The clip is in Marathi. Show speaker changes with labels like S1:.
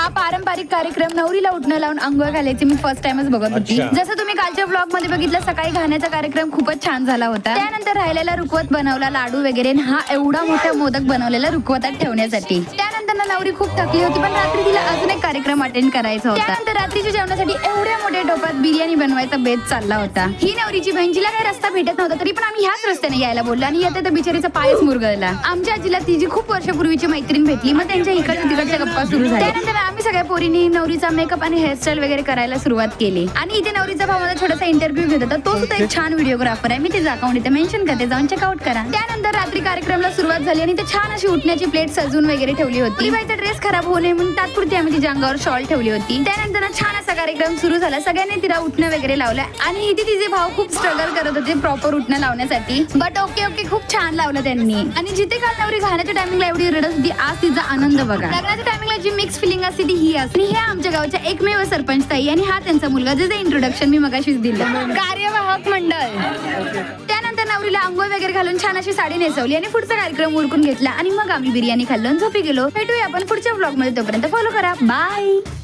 S1: हा पारंपरिक कार्यक्रम नवरीला उठणं लावून अंघोळ घालायची मी फर्स्ट टाइमच बघत होती. जसं तुम्ही कालच्या ब्लॉग मध्ये बघितलं, सकाळी घाण्याचा कार्यक्रम खूपच छान झाला होता. त्यानंतर राहिलेला रुखवत बनवला, लाडू वगैरे. हा एवढा मोठा मोदक बनवलेला रुखवतात ठेवण्यासाठी. त्यानंतर नवरी खूप थकली होती, पण रात्री तिला अजून एक कार्यक्रम अटेंड करायचा होता. त्यानंतर रात्रीच्या जेवणासाठी एवढ्या मोठ्या टोपात बिर्याणी बनवायचा बेत चालला होता. ही नवरीची बहीण, जिला काही रस्ता भेटत नव्हता, तरी पण आम्ही ह्याच रस्त्याने यायला बोललो आणि येते तर बिचारीचा पायच मुरगळला. आमच्या आजीला तिची खूप वर्षापूर्वीची मैत्रीण भेटली, मग त्यांच्या इकडच्या तिकडच्या गप्पा सुरू झाल्या. त्यानंतर आम्ही सगळ्या पोरींनी नवरीचा मेकअप आणि हेअरस्टाईल वगैरे करायला सुरुवात केली. आणि इथे नवरीचा भाव माझा छोटासा इंटरव्ह्यू घेत होता. तो सुद्धा एक छान व्हिडिओग्राफर आहे. मी त्याचं अकाउंट इथे मेन्शन करते, जाऊन चेकआउट करा. त्यानंतर रात्री कार्यक्रमाला सुरुवात झाली आणि ते छान अशी उठण्याची प्लेट सजून वगैरे ठेवली होती. बाईचा ड्रेस खराब होऊ नये म्हणून तात्पुरती आम्ही तिच्या अंगावर शॉल ठेवली होती. त्यानंतर छान असा कार्यक्रम सुरू झाला. सगळ्यांनी तिला उठणं वगैरे लावलं आणि इथे तिचे भाव खूप स्ट्रगल करत होते प्रॉपर उठणं लावण्यासाठी. बट ओके खूप छान लावलं त्यांनी. आणि जिथे काल नवरी घाण्याच्या टायमिंगला एवढी रडत होती, आज तिचा आनंद बघा. लग्नाच्या टायमिंगला जी मिक्स फिलिंग असते ती ही असते. हे आमच्या गावच्या एकमेव सरपंच ताई आणि हा त्यांचा मुलगा, ज्याचं इंट्रोडक्शन मी मगाशीच दिलं, कार्यवाहक मंडळ. त्यानंतर नवरीला अंघोळ वगैरे घालून छान अशी साडी नेसवली आणि पुढचा कार्यक्रम उरकून घेतला आणि मग आम्ही बिर्याणी खाल्लं, झोपी गेलो. भेटूया आपण पुढच्या ब्लॉग मध्ये. तोपर्यंत फॉलो करा. बाय.